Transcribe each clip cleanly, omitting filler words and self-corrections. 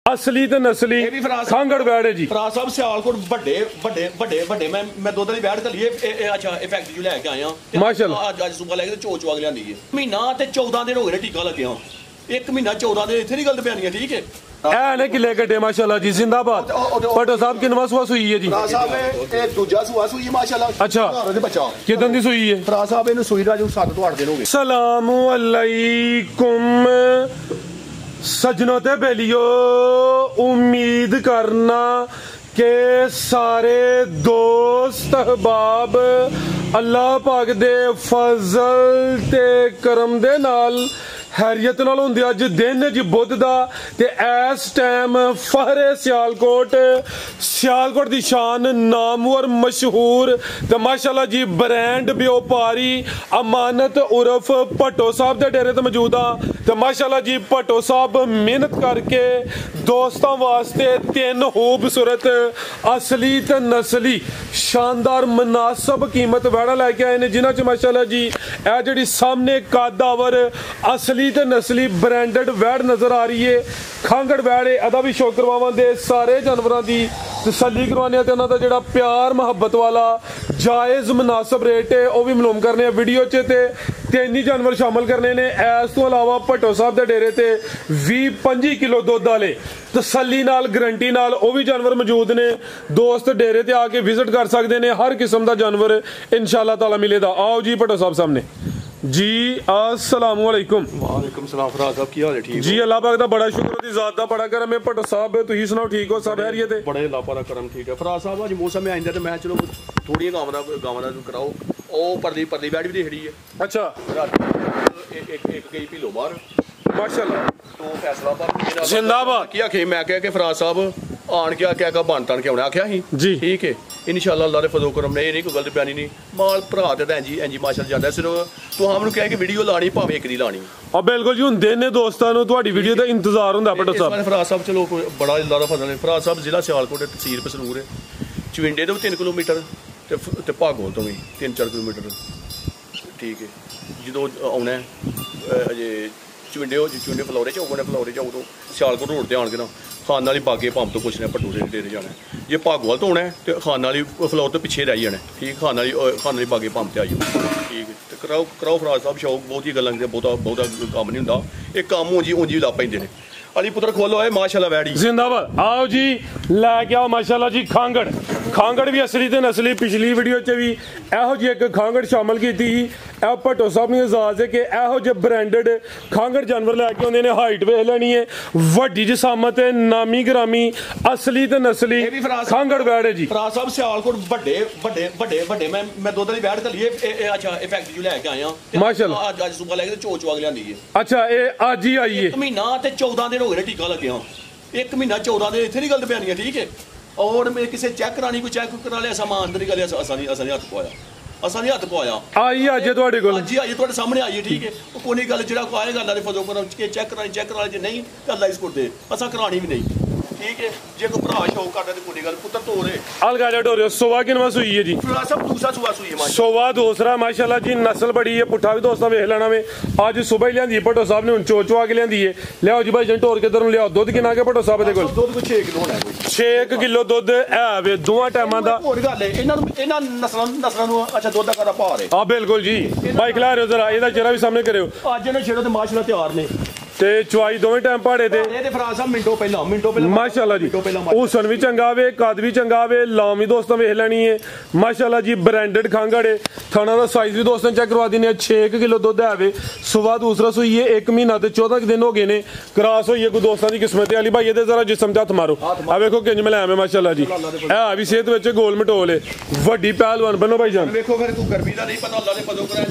असली ते नस्ली खांगड़ बैड़ है जी। फराज साहब सियालकोट बड़े मैं दुध वाली बैड़ घली अच्छा फैक्ट्री चो लैके आया माशाअल्लाह अज सुबह लैके चोच चुग लिया महीना ते 14 दिन हो गए टीका लगे एक महीना 14 दिन इतने नहीं गल पैनी ठीक है ने किले कटे माशाल्लाह जी जिंदाबाद। भट्टो साहब किनवा सुआ सुई है जी? फराज साहब दूजा सुआ सुई है माशाल्लाह। अच्छा बच्चा किदन दी सुई है? फराज साहब इन्हें सुई राजू 7 तो 8 दिन हो गए। सलाम अलैकुम सजनों ते बेलियो, उम्मीद करना के सारे दोस्त अहबाब अल्लाह पाक दे फजल ते करम दे नाल हैरियत नाल हुंदे अज दिन जी बुध दा ते इस टाइम फहरे सियालकोट दी शान नामवर मशहूर ते माशाल्लाह जी ब्रांड व्यापारी अमानत उर्फ भट्टो साहब दे डेरे ते मौजूद आ ते माशाल्लाह जी भट्टो साहब मेहनत करके दोस्तां वास्ते 3 खूबसूरत असली ते नस्ली शानदार मुनासिब कीमत वैड़ा लैके आए ने जिन्हां च माशाल्लाह जी ए जिहड़ी सामने कादावर असली ते नस्ली ब्रांडेड वैड़ नजर आ रही है खांगड़ वैड़ है। अदा भी शौक करवावांगे सारे जानवरों की तसल्ली करवाने ते उन्हां दा जिहड़ा प्यार मुहब्बत वाला जायज़ मुनासिब रेट है वह भी मालूम करने वीडियो च ते 3 ही जानवर शामिल करने ने। इस तो अलावा भट्टो साहब दे डेरे ते 20-25 किलो दुध वाले तसल्ली नाल गारंटी नाल वह भी जानवर मौजूद ने। दोस्त डेरे ते आके विजिट कर सकते हैं, हर किस्म का जानवर इंशाअल्लाह ताला मिलेगा। आओ जी भट्टो साहब सामने जी। अस्सलाम वालेकुम। वालेकुम सलाम फराज साहब की हाल है? ठीक जी अल्लाह पाक दा बड़ा शुक्र दी जात दा बड़ा करम है। भट्टो साहब तुसीं सुनाओ ठीक हो? सब हैरियत है? बड़े अल्लाह पाक करम ठीक है। फराज साहब अज मौसम में आइंदा ते मैं चलो थोड़ी गावां दा कराओ ओ परली बैठ भी दिखड़ी है। अच्छा एक गई पीलो बाहर माशाल्लाह तो फैसलाबाद जिंदाबाद की आखे मैं क्या कि फराज साहब आन के क्या बन तन के उन्हें आख्या ही जी ठीक है इंशाअल्लाह अल्लाह दे फजल करम ने नहीं कोई गलत बयानी नहीं माल भरा ते इंजी माशाअल्लाह जांदा सिर्फ तो हमनू कहे कि वीडियो लानी भावें एक नहीं लानी और बिल्कुल जी हुंदे ने दोस्तां नू तुहाडी वीडियो दा इंतजार हुंदा। भट्टो साहब फराज साहब चलो बड़ा अल्लाह दा फजल है। फराज साहब जिला सियालकोट तहसील पसरूर है, चविंडे तो 3 किलोमीटर ते भागोल तो भी 3-4 किलोमीटर ठीक है। जो आना है अजे चविंडे फलौरे जाओ तो सियालकोट रोड ते आन के ना खान वाली बागे पंप तो कुछ ने भट्टू दे डेरे जाना है। जे भागोवाल तो होना है तो खान वाली फलौर तो पिछे रह जाना ठीक। खान वाली बागे पंप ते आई जाओ ठीक है। कराओ फराज साहब शौक बहुत ही गल्लां बहुता काम नहीं हुंदा, एक काम ऊंजी ला पैंदे ने। अली पुत्र खोलो है माशाल्लाह वैड़ी जिंदाबाद। आओ जी लैके आओ माशाल्लाह जी खांगड़ भी असली ते नस्ली। पिछली वीडियो च भी एहो जी एक खांगड़ शामिल की थी। भट्टो साहब ने इजाज़त है कि एहो जे ब्रांडेड खांगड़ जानवर लैके आउंदे ने। हाइट वेख लैनी है, वड्डी जिसामत है, नामी ग्रामी असली ते नस्ली खांगड़ वैड़ है जी। फराज साहब सियालकोट बड़े मैं दुध वाली बैड़ घली अच्छा फैक्ट्री चो लैके आया माशाल्लाह अज सुबह लैके चोच चुग लिया। अच्छा ये अज ही आई है? महीना ते 14 दिन हो गए टीका लगे एक महीना 14 दिन इतने नहीं गल पैनी ठीक है। और मैं किसी चेक करानी कोई चेक करा लिया समान अंदर गल असा नहीं हथ पवाया आई अज तुहाडे कोल अज आई तुहाडे सामने आई है ठीक है। कोई गल जो आएगा अल्लाह दे फजल करम चेक करा जे नहीं तो अल्लाह इस दे असा करानी भी नहीं ठीक है। जे कोई भरा शौक करदा ते कोई गल पुत्र तोरे अलगा डोरे सोवा किनवा सुई है जी? सब दूसरा सुआ सुई है सोवा दूसरा माशाल्लाह जी नस्ल बड़ी है। पुट्ठा भी दोस्तां वेख लेना वे अज सुबह ही लियांदी भट्टो साहब ने हुण चोचवा के लियांदी है। लियाओ जी भाई जन ढोर के इधरों लियाओ। दुध किन्ना के भट्टो साहब दे कोल? दुध 6 किलो होना है। 6 किलो दुध है वे दोवां टाइमां दा। होर गल है इन्हां नस्लां नूं अच्छा दुध दा कदा भार है। हां बिल्कुल जी भाई खिला रहे हो जरा एदा चेहरा भी सामने करियो। अज इन्हां छेड़ो ते माशाल्लाह तैयार ने ते चवाई दोवें टाइम पहाड़े ते फराज साहब मिंटो पहला माशाल्लाह जी हुसन भी चंगा वे कद भी चंगा वे लाम भी दोस्तों वेख लैनी है माशाल्लाह जी। ब्रांडेड खांगड़ है। थाना का साइज भी दोस्तों चेक करवा देने 6 किलो दुध है वे। सुबह दूसरा सुई है 1 महीना ते 14 दिन हो गए ने क्रॉस होई है कोई दोस्तों की किस्मत वाली भाई ये जरा जिसम ते हथ मारो आ वेखो किंज मैं लैम है माशाल्लाह जी। है भी सेहत विच गोल मटोल है वड्डी पहलवान बनो भाई जान। वेखो फिर कोई गर्मी दा नहीं पता अल्लाह दे फजल करे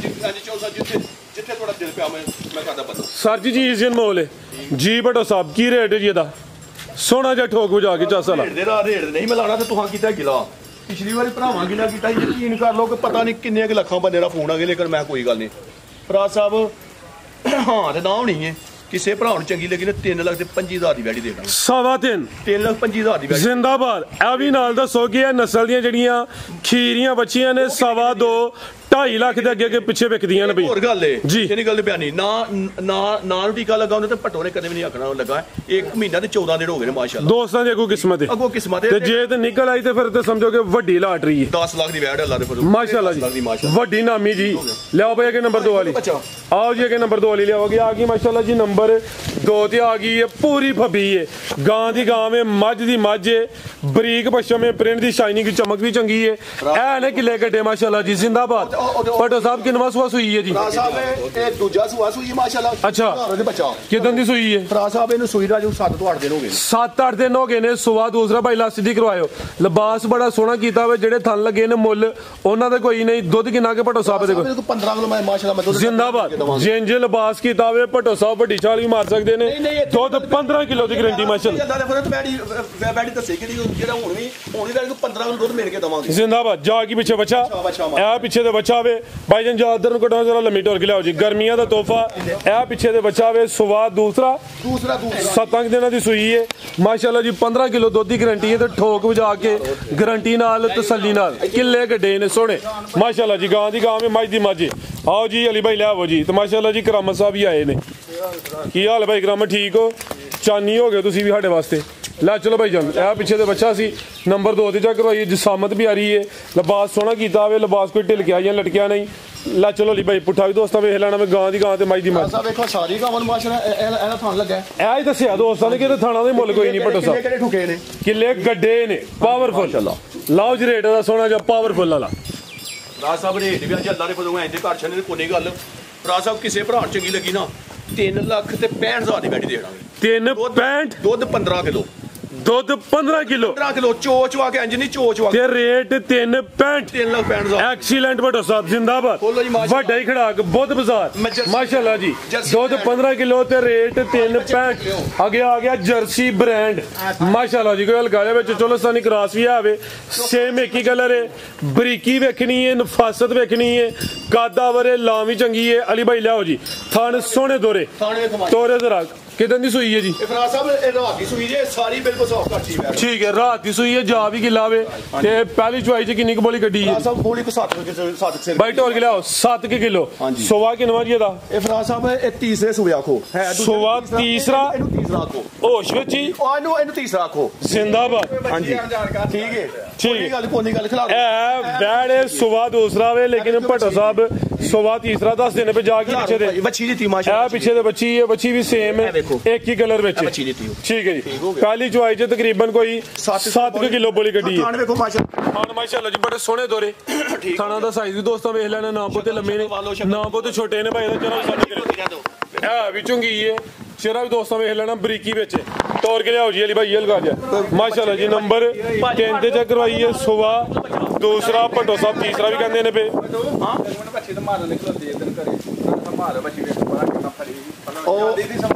जिथे थोड़ा दिल पे मैं करदा पता सर जी इंजन मोल है जी। भट्टो साहब की रेट है जी एदा? सोना जा ठोक बजा के चस वाला रेट नहीं मिलाना ते तुहां कीता गिला पिछली बारी भरावां गिला कीता यकीन कर लो कि पता नहीं किन्ने लखां बंदे दा फोन आ गया लेकिन मैं कोई गल नहीं फराज साहब हाँ ते ना होनी है किसी भरा चंगी लगी 3,25,000 की वैडी देना 3,25,000 की जिंदाबाद। ए भी नाल दसो कि नस्ल दी जड़ियां खीरियां बच्चियां ने 2.5 2.5 ਲੱਖ ਦੇ ਅੱਗੇ ਪਿੱਛੇ ਵਿਕਦੀਆਂ ਨੇ ਬਈ ਹੋਰ ਗੱਲ ਏ ਜੀ। ਇਹਨੀ ਗੱਲ ਤੇ ਬਿਆਨੀ ਨਾ ਨੂੰ ਟੀਕਾ ਲੱਗਾ ਹੁੰਦਾ ਤੇ ਭੱਟੋ ਨੇ ਕਦੇ ਵੀ ਨਹੀਂ ਆਖਣਾ ਲੱਗਾ 1 ਮਹੀਨਾ ਤੇ 14 ਦਿਨ ਹੋ ਗਏ ਨੇ ਮਾਸ਼ਾਅੱਲਾ ਦੋਸਤਾਂ ਦੀ ਅੱਗੋਂ ਕਿਸਮਤ ਹੈ ਅੱਗੋਂ ਕਿਸਮਤ ਤੇ ਜੇ ਤੇ ਨਿਕਲ ਆਈ ਤੇ ਫਿਰ ਤੇ ਸਮਝੋ ਕਿ ਵੱਡੀ ਲਾਟਰੀ ਹੈ 10 ਲੱਖ ਦੀ ਵੈਟ ਅੱਲਾ ਦੇ ਫਜ਼ਲ ਮਾਸ਼ਾਅੱਲਾ ਜੀ ਵੱਡੀ ਨਾਮੀ ਜੀ ਲਿਆਓ ਬਈ ਅੱਗੇ ਨੰਬਰ 2 ਵਾਲੀ आओ जी अगे नंबर 2 वाली लियाओगे आ गई माशाल्लाह जी नंबर 2 ते आ गई है पूरी फबी है गां दी गां में मझ दी मझ है बरीक पश्चिम में प्रिंट दी शाइनिंग चमक भी चंगी है ऐ ने किले कटे माशाल्लाह जी जिंदाबाद भट्टो साहब किनवा सुआ सुई है जी ਇਹ ਦੂਜਾ ਸੂਆ ਸੂਈ ਮਾਸ਼ਾਅੱਲਾ अच्छा ਦੇ ਬੱਚਾ किदन दी सुई है ਫਰਾ ਸਾਹਿਬ ਇਹਨੂੰ ਸੂਈ ਰਾਜੂ 7 ਤੋਂ 8 ਦਿਨ ਹੋ ਗਏ 7-8 दिन हो गए ने सुआ दूसरा भाई लास्ट दी करवायो लिबास बड़ा सोहना कीता हुआ जेड़े थन लगे ने मुੱਲ ਉਹਨਾਂ ਦਾ ਕੋਈ ਨਹੀਂ ਦੁੱਧ ਕਿੰਨਾ ਕੇ ਭੱਟੋ ਸਾਹਿਬ ਦੇ ਕੋਲ 15 ਕਿਲੋ ਮੈਂ ਮਾਸ਼ਾਅੱਲਾ ਮੈਂ ਦੁੱਧ जिंदाबाद जिंज लिबास कीता हुआ भट्टो साहब ਵੱਡੀ ਛਾਲ ਵੀ ਮਾਰ ਸਕਦੇ ਨੇ ਦੁੱਧ 15 ਕਿਲੋ ਦੀ ਗਾਰੰਟੀ ਮਾਸ਼ਾਅੱਲਾ ਅੱਲਾ ਦੇ ਫਜ਼ਲ ਬੈਡੀ ਦੱਸੇ ਕਿ ਜਿਹੜਾ ਹੁਣ ਵੀ 15 ਕਿਲੋ ਦੁੱਧ ਮਿਲ ਕੇ ਦਵਾਂਗੇ जिंदाबाद जा की पीछे बच्चा ए पीछे दे बच्चा वे भाईजान जा उधर कटो जरा लम्मी टोर के लियाओ जी गर्मियां दा तोहफा ए पीछे दे बच्चा वे सुवा दूसरा 7 दिनों दी सुई है माशाल्लाह जी 15 किलो दुध की गारंटी है ते ठोक वजा के गारंटी नाल तसल्ली नाल किले गड्डे ने सोने माशाल्लाह जी गां दी गां में मझ दी मझ आओ जी अली भाई लियाओ जी तो माशाल्लाह जी करामत साहब भी आए ने की हाल है भाई करामत ठीक हो चानी हो गए तुसी भी साडे वास्ते ला चलो भाई जान ए पीछे दे बच्चा सी नंबर 2 ते चेक करवाइए जिसामत भी आ रही है लिबास सोहना कीता हुआ लिबास कोई ढिलकिया या लटकिया नहीं ला चलो ली भाई पुठा भी दोस्तां वेख लेना मैं गां दी गां ते मझ दी मझ ਸਾਹਿਬ ਵੇਖੋ ਸਾਰੀ ਗਾਵਾਂ ਨੂੰ ਮਾਸ਼ਾਅੱਲਾ ਇਹਦਾ ਥਾਂ ਲੱਗਾ ए ही दस्सिया दोस्तां ने कि थाना दे मुੱਲ कोई नहीं भट्टो साहब ਕਿਹੜੇ ਠੁਕੇ ਨੇ किले गड्डे ने पावरफुल लाओ जी रेट दा सोहना जा पावरफुल वाला ਰਾਜ ਸਾਹਿਬ ਰੇਟ ਵੀ ਅੱਜ ਅੱਲਾ ਦੇ ਫਜ਼ਲ ਐਂ ਤੇ ਘਰ ਛੱਡਣੇ ਕੋਈ ਨਹੀਂ ਗੱਲ ਰਾਜ ਸਾਹਿਬ ਕਿਸੇ ਭਰਾ ਨੂੰ ਚੰਗੀ ਲੱਗੀ ਨਾ 3 ਲੱਖ ਤੇ 65,000 ਦੀ ਬੈਠੀ ਦੇ ਦਾਂਗੇ 3.65 ਦੁੱਧ 15 ਕਿਲੋ ਦੁੱਧ 15 ਕਿਲੋ 15 ਕਿਲੋ ਚੋਚਵਾ ਕੇ ਇੰਜ ਨਹੀਂ ਚੋਚਵਾ ਤੇ ਰੇਟ 3.65 3 ਲੱਖ 65,000 ਐਕਸੀਲੈਂਟ ਭੱਟੋ ਸਾਹਿਬ ਜਿੰਦਾਬਾਦ ਬੋਲੋ ਜੀ ਮਾਸ਼ਾਅੱਲਾ ਵੱਡਾ ਹੀ ਖੜਾਕ ਬੁੱਧ ਬਾਜ਼ਾਰ ਮਾਸ਼ਾਅੱਲਾ ਜੀ ਦੁੱਧ 15 ਕਿਲੋ ਤੇ ਰੇਟ 3.65 ਅੱਗੇ ਆ ਗਿਆ ਜਰਸੀ ਬ੍ਰਾਂਡ ਮਾਸ਼ਾਅੱਲਾ ਜੀ ਕੋਈ ਹਲਕਾ ਜਿਹਾ ਵਿੱਚ ਚੋਲਸਤਾਨੀ ਕ੍ਰਾਸ ਵੀ ਆਵੇ ਸੇਮ ਇੱਕ ਹੀ ਕਲਰ ਹੈ ਬਰੀਕੀ ਵੇਖਣੀ ਹੈ ਨਫਾਸਤ ਵੇਖਣੀ ਹੈ ਕਾਦਾ ਵਰੇ ਲਾਂ ਵੀ ਚੰਗੀ ਹੈ ਅਲੀ ਭਾਈ ਲਿਆਓ ਜੀ ਥਣ ਸੋਹਣੇ ਦੋਰੇ ਤੋਰੇ ਜ਼ਰਾ ਕਿਦਾਂ ਦੀ ਸੂਈ ਹੈ ਜੀ ਇਫਰਾਜ਼ ਸਾਹਿਬ ਇਹ ਰਾਤ ਦੀ ਸੂਈ ਜੇ ਸਾਰੀ ਬਿਲਕੁਲ ਸਾਫ ਕਰਤੀ ਹੈ ਠੀਕ ਹੈ ਰਾਤ ਦੀ ਸੂਈ ਹੈ ਜਾ ਵੀ ਕਿਲਾ ਵੇ ਤੇ ਪਹਿਲੀ ਚੁਆਈ ਚ ਕਿੰਨੀ ਕੁ ਬੋਲੀ ਕੱਢੀ ਹੈ ਇਫਰਾਜ਼ ਸਾਹਿਬ ਬੋਲੀ ਕੋ 7 ਸੇ ਬਾਈ ਢੋਲ ਕੇ ਲਿਆਓ 7 ਕਿਲੋ ਸੋਵਾ ਕਿਨਵਾ ਜੀ ਇਹਦਾ ਇਫਰਾਜ਼ ਸਾਹਿਬ ਇਹ ਤੀਸਰੇ ਸੂਏ ਆਖੋ ਹੈ ਸੋਵਾ ਤੀਸਰਾ ਇਹਨੂੰ ਤੀਸਰਾ ਆਖੋ ਹੋਸ਼ ਵਿੱਚ ਹੀ ਇਹਨੂੰ ਤੀਸਰਾ ਆਖੋ ਜ਼ਿੰਦਾਬਾਦ ਹਾਂਜੀ ਠੀਕ ਹੈ ਠੀਕ ਕੋਈ ਗੱਲ ਖਿਲਾ ਇਹ ਬੈੜੇ ਸੋਵਾ ਦੂਸਰਾ ਵੇ ਲੇਕਿਨ ਭੱਟੋ ਸਾਹਿਬ ਸੋਵਾ ਤੀਸਰਾ ਦੱਸ ਦੇਣੇ ਪੇ ਜਾ ਕੇ ਪਿੱਛੇ ਦੇ ਬੱਚੀ ਦਿੱਤੀ ਮਾਸ਼ਾਅੱਲਾ ਇਹ ਪਿੱਛੇ ਦੇ ਬੱਚੀ ਹੈ ਬੱਚੀ ਵੀ ਸੇਮ ਹੈ ਇੱਕ ਹੀ ਕਲਰ ਵਿੱਚ ਠੀਕ ਹੈ ਜੀ ਪਹਿਲੀ ਚੁਆਈ ਚ ਤਕਰੀਬਨ ਕੋਈ 7 ਕਿਲੋ ਬੋਲੀ ਕੱਢੀ ਹੈ ਖਾਣ ਵੇਖੋ ਮਾਸ਼ਾਅੱਲਾ ਜੀ ਬੜੇ ਸੋਹਣੇ ਦੋਰੇ ਥਾਣਾ ਦਾ ਸਾਈਜ਼ ਵੀ ਦੋਸਤਾਂ ਵੇਖ ਲੈਣਾ ਨਾ ਬਹੁਤੇ ਲੰਮੇ ਨੇ ਨਾ ਬਹੁਤੇ ਛੋਟੇ ਨੇ ਭਾਈ ਦਾ ਚਲੋ ਸਾਡੇ ਹੈ ਵੀ ਚੁੰਗੀ ਹੈ ਚਿਹਰਾ ਵੀ ਦੋਸਤਾਂ ਵੇਖ ਲੈਣਾ ਬਰੀਕੀ ਵਿੱਚ ਤੋਰ ਕੇ ਲਿਆਓ ਜੀ ਅਲੀ ਭਾਈ ਹਲਕਾ ਜਾ ਮਾਸ਼ਾਅੱਲਾ ਜੀ ਨੰਬਰ 3 ਤੇ ਚੈੱਕ ਕਰਵਾਈ ਹੈ ਸੁਬਾ ਦੂਸਰਾ ਭੱਟੋ ਸਾਹਿਬ ਤੀਸਰਾ ਵੀ ਕਹਿੰਦੇ ਨੇ ਪੇ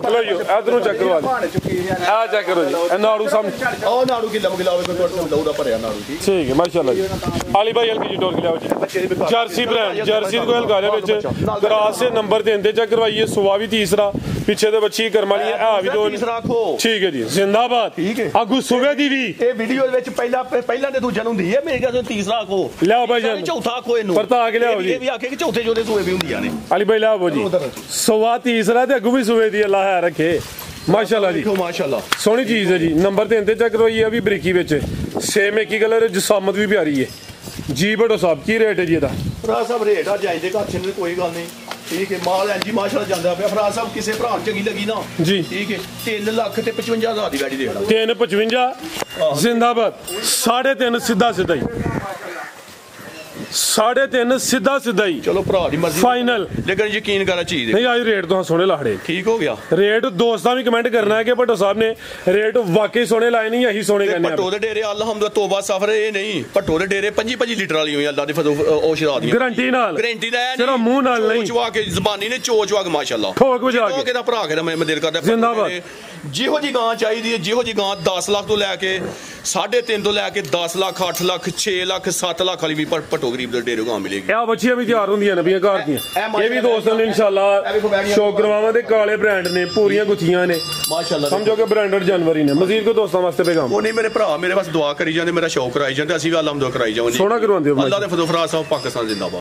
ਚਲੋ ਜੀ ਇਧਰੋਂ ਚੈੱਕ ਕਰਵਾ ਆ ਚੈੱਕ ਕਰੋ ਜੀ ਇਹ ਨਾੜੂ ਸਾਹਮਣੇ ਉਹ ਨਾੜੂ ਕਿੱਲਾ ਮਗਲਾਵੇ ਕੋਈ ਲਹੂ ਦਾ ਭਰਿਆ ਨਾੜੂ ਜੀ ਠੀਕ ਹੈ ਮਾਸ਼ਾਅੱਲਾ ਜੀ ਅਲੀ ਭਾਈ ਹਲਕੀ ਜੀ ਟੋਰ ਕੇ ਲਿਆਓ ਜੀ ਜਰਸੀ ਬ੍ਰਾਂਡ ਜਰਸੀ ਦੇ ਕੋਈ ਹਲਕਾ ਜਿਹਾ ਵਿੱਚ ਕਰਾਸ ਸੇ ਨੰਬਰ 3 ਤੇ ਚੈੱਕ ਕਰਵਾਈਏ ਸੁਵਾ ਵੀ ਤੀਸਰਾ ਪਿੱਛੇ ਦੇ ਬੱਚੀ ਕਰਮ ਵਾਲੀ ਆ ਵੀ ਦੋ ਤੀਸਰਾ ਰੱਖੋ ਠੀਕ ਹੈ ਜੀ ਜ਼ਿੰਦਾਬਾਦ ਅਗੂ ਸੁਵੇ ਦੀ ਵੀ ਇਹ ਵੀਡੀਓ ਦੇ ਵਿੱਚ ਪਹਿਲਾਂ ਤੇ ਦੂਜਾ ਨੂੰ ਹੁੰਦੀ ਹੈ ਮੇਰੇ ਕੋਲ ਤੀਸਰਾ ਆਖੋ ਲਿਆਓ ਭਾਈ ਜਾਨ ਚੌਥਾ ਆਖੋ ਇਹਨੂੰ ਪਰਤਾ ਕੇ ਲਿਆਓ ਜੀ ਇਹ ਵੀ ਆਖੇ ਕਿ ਚੌਥੇ ਜੋਦੇ ਸੂਏ ਵੀ ਹੁੰਦੀਆਂ ਨੇ ਅਲੀ ਭਾਈ ਲਿਆਓ ਜੀ ਸੁਵਾ ਤੀਸਰਾ ਤੇ ਅਗੂ ਵੀ ਸੁਵੇ ਦੀ ਅੱਲਾ ਹੈ ਰੱਖੇ ਮਾਸ਼ਾਅੱਲਾ ਜੀ ਮਾਸ਼ਾਅੱਲਾ ਸੋਹਣੀ ਚੀਜ਼ ਹੈ ਜੀ ਨੰਬਰ 3 ਤੇ ਚੈੱਕ ਕਰਵਾਈ ਹੈ ਵੀ ਬਰੀਕੀ ਵਿੱਚ ਸੇਮ ਇੱਕ ਹੀ ਕਲਰ ਜਸਾਮਤ ਵੀ ਪਿਆਰੀ ਹੈ ਜੀ ਭੱਟੋ ਸਾਹਿਬ ਕੀ ਰੇਟ ਹੈ ਜੀ ਇਹਦਾ ਫਰਾਜ਼ ਸਾਹਿਬ ਰੇਟ ਆ ਜਾਇਜ਼ ਦੇ ਘਰ ਚ ਕੋਈ ਗੱਲ ਨਹੀਂ ਠੀਕ ਹੈ ਮਾਲ ਐਂ ਜੀ ਮਾਸ਼ਾਅੱਲਾ ਜਾਂਦਾ ਪਿਆ ਫਰਾਜ਼ ਸਾਹਿਬ ਕਿਸੇ ਭਰਾ ਨੂੰ ਚੰਗੀ ਲੱਗੀ ਨਾ ਜੀ ਠੀਕ ਹੈ 3 ਲੱਖ ਤੇ 55,000 ਦੀ ਗਾੜੀ ਦੇ ਦੇਣਾ 3.55 ਜ਼ਿੰਦਾਬਾਦ 3.5 ਸਿੱਧਾ ਹੀ 3.5 ਸਿੱਧਾ ਹੀ ਚਲੋ ਭਰਾ ਦੀ ਮਰਜ਼ੀ ਫਾਈਨਲ ਲੇਕਿਨ ਯਕੀਨ ਕਰਾ ਚੀਜ਼ ਨਹੀਂ ਅੱਜ ਰੇਟ ਤੋਂ ਸੋਹਣੇ ਲਾੜੇ ਠੀਕ ਹੋ ਗਿਆ ਰੇਟ ਦੋਸਤਾਂ ਵੀ ਕਮੈਂਟ ਕਰਨਾ ਹੈ ਕਿ ਭੱਟੋ ਸਾਹਿਬ ਨੇ ਰੇਟ ਵਾਕਈ ਸੋਹਣੇ ਲਾਏ ਨਹੀਂ ਇਹੀ ਸੋਹਣੇ ਕਹਿੰਦੇ ਭੱਟੋ ਦੇ ਡੇਰੇ ਅਲਹਮਦੁਲਿਲਾ ਤੋਬਾ ਸਫਰ ਇਹ ਨਹੀਂ ਭੱਟੋ ਦੇ ਡੇਰੇ 25 ਲੀਟਰ ਵਾਲੀ ਹੋਈ ਅੱਲਾ ਦੇ ਫਜ਼ਲ ਉਹ ਸ਼ਰਾ ਦੀਆਂ ਗਾਰੰਟੀ ਨਾਲ ਸਿਰਫ ਮੂੰਹ ਨਾਲ ਨਹੀਂ ਚੋਚਵਾ ਕੇ ਜ਼ਬਾਨੀ ਨੇ ਚੋਚਵਾ ਕੇ ਮਾਸ਼ਾਅੱਲਾ ਠੋਕ ਵਜਾ ਕੇ ਇਹਦਾ ਭਰਾ ਕੇ ਮੈਂ ਦਿਲ ਕਰਦਾ ਜ਼ਿੰਦਾਬਾਦ ਜਿਹੋ ਜੀ ਗਾਂ ਚਾਹੀਦੀ ਹੈ ਜਿਹੋ ਜੀ ਗਾਂ 10 ਲੱਖ ਤੋਂ ਲੈ ਕੇ 3.5 ਤੋਂ ਲੈ ਕੇ 10 ਲੱਖ 8 ਲੱਖ 6 ਲੱਖ 7 ਲੱਖ ਵਾਲੀ ਵੀ ਭੱਟੋ ਗਰੀਬ ਦੇ ਡੇਰੇ ਗਾਂ ਮਿਲੇਗੀ ਇਹ ਬੱਚੀਆਂ ਵੀ ਤਿਆਰ ਹੁੰਦੀਆਂ ਨੇ ਘਰ ਦੀਆਂ ਇਹ ਵੀ ਦੋਸਤਾਂ ਨੇ ਇਨਸ਼ਾਅੱਲਾ ਸ਼ੌਕ ਕਰਵਾਵਾਂ ਦੇ ਕਾਲੇ ਬ੍ਰਾਂਡ ਨੇ ਪੂਰੀਆਂ ਗੁੱਥੀਆਂ ਨੇ ਮਾਸ਼ਾਅੱਲਾ ਸਮਝੋ ਕਿ ਬ੍ਰਾਂਡਡ ਜਾਨਵਰੀ ਨੇ ਮਜ਼ੀਦ ਕੋ ਦੋਸਤਾਂ ਵਾਸਤੇ ਪੈਗਾਮ ਉਹ ਨਹੀਂ ਮੇਰੇ ਭਰਾ ਮੇਰੇ ਬਸ ਦੁਆ ਕਰੀ ਜਾਂਦੇ ਮੇਰਾ ਸ਼ੌਕ ਕਰਾਈ ਜਾਂਦੇ ਅਸੀਂ ਵੀ ਅਲਹਮਦੁਲਿਲਾ ਕਰਾਈ ਜਾਵਾਂਗੇ ਸੋਹਣਾ ਕਰਵਾਉਂਦੇ ਹੋ ਅੱਲਾ ਦੇ ਫਜ਼ਲ ਫਰਾਜ਼ ਸਾਹਿਬ ਪਾਕਿਸਤਾਨ ਜ਼ਿੰਦਾਬਾਦ।